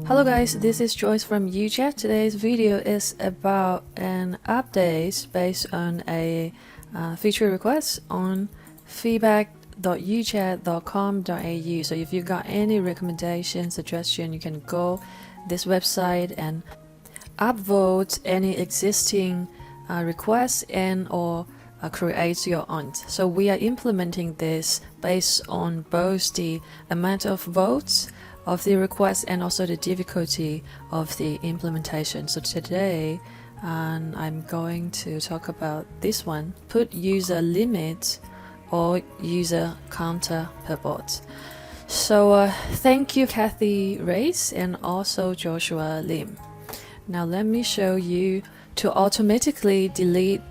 Hello guys, this is Joyce from UChat. Today's video is about an update based on a feature request on feedback.uchat.com.au. So if you got any recommendation, suggestion, you can go this website and upvote any existing requests and or create your own. So we are implementing this based on both the amount of votes of the request and also the difficulty of the implementation. So today I'm going to talk about this one, put user limit or user counter per bot. So thank you Kathy Race and also Joshua Lim. Now let me show you to automatically delete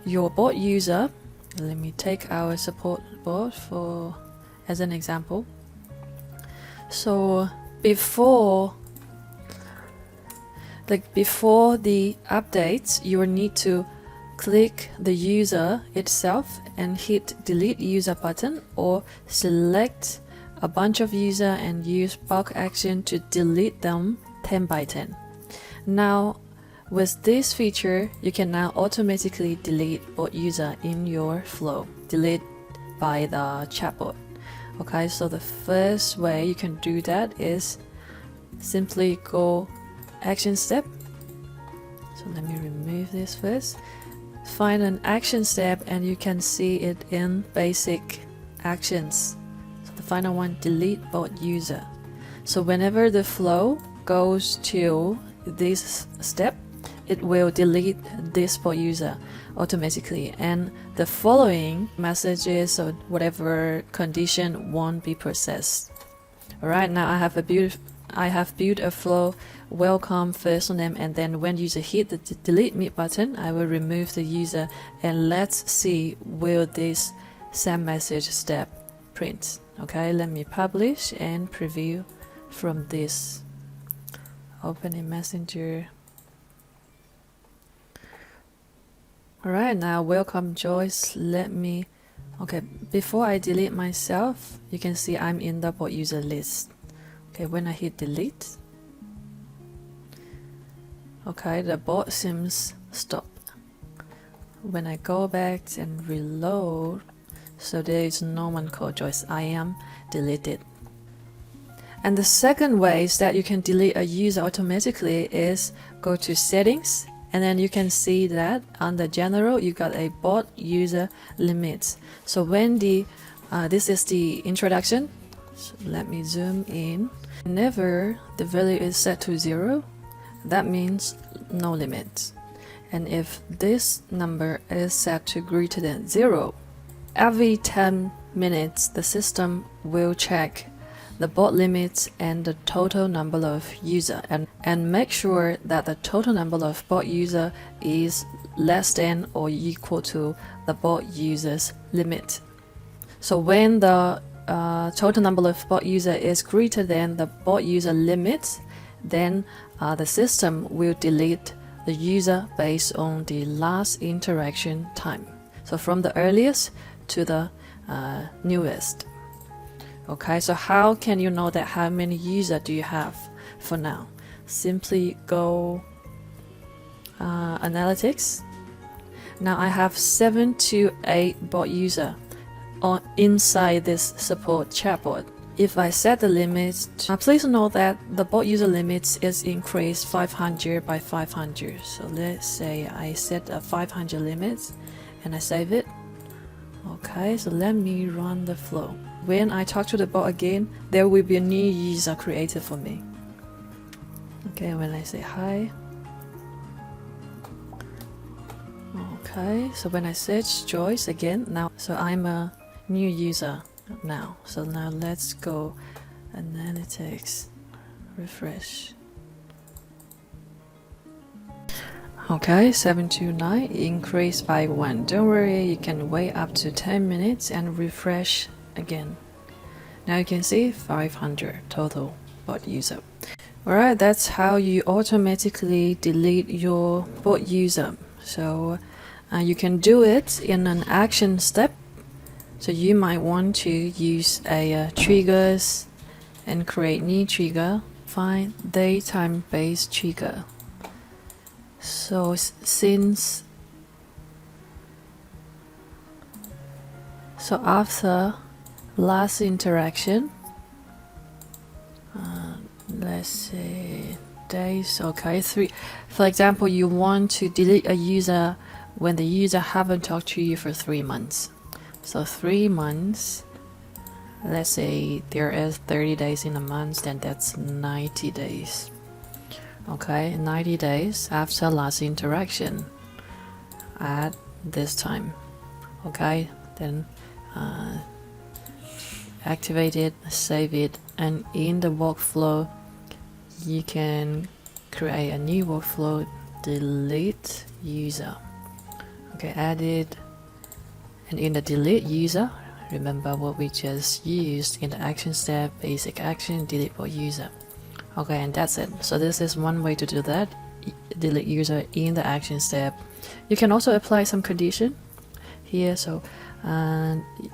your bot user. Let me take our support bot as an example. So before the updates, you will need to click the user itself and hit delete user button, or select a bunch of user and use bulk action to delete them 10 by 10. Now with this feature, you can now automatically delete bot user in your flow, delete by the chatbot. Okay, so the first way you can do that is simply go action step. So let me remove this first. Find an action step and you can see it in basic actions. So the final one, delete bot user. So whenever the flow goes to this step, it will delete this bot user automatically, and the following messages or whatever condition won't be processed. Alright, now I have built a flow, welcome first name, and then when user hit the delete me button, I will remove the user, and let's see will this send message step print. Okay, let me publish and preview from this. Open in Messenger. Alright, now welcome Joyce. Okay, before I delete myself, you can see I'm in the bot user list. Okay, when I hit delete, okay, the bot seems stopped. When I go back and reload, so there is no one called Joyce, I am deleted. And the second way is that you can delete a user automatically is go to settings, and then you can see that under general you got a bot user limit. So when this is the introduction, so let me zoom in. Whenever the value is set to 0, that means no limit. And if this number is set to greater than 0, every 10 minutes the system will check the bot limits and the total number of user, and make sure that the total number of bot user is less than or equal to the bot user's limit. So when the total number of bot user is greater than the bot user limit, then the system will delete the user based on the last interaction time. So from the earliest to the newest. Okay, so how can you know that how many users do you have for now? Simply go analytics. Now I have 7 to 8 bot user inside this support chatbot. If I set the limit, please note that the bot user limit is increased 500 by 500. So let's say I set a 500 limit and I save it. Okay, so let me run the flow. When I talk to the bot again, there will be a new user created for me. Okay, when I say hi. Okay, so when I search Joyce again, now, so I'm a new user now. So now let's go analytics, refresh. Okay, 729 increased by 1. Don't worry, you can wait up to 10 minutes and refresh again. Now you can see 500 total bot user. Alright, that's how you automatically delete your bot user. So you can do it in an action step. So you might want to use a triggers and create new trigger find daytime based trigger. So after last interaction, let's say days, okay, 3. For example, you want to delete a user when the user haven't talked to you for 3 months. So 3 months, let's say there is 30 days in a month, then that's 90 days. Okay, 90 days after last interaction at this time. Okay, then activate it, save it, and in the workflow you can create a new workflow, delete user. Okay, add it, and in the delete user, remember what we just used in the action step, basic action, delete for user. Okay, and that's it. So this is one way to do that, delete user in the action step. You can also apply some condition here, so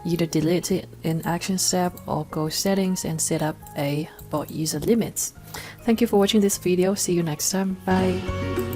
either delete it in action step or go settings and set up a bot user limits. Thank you for watching this video. See you next time. Bye.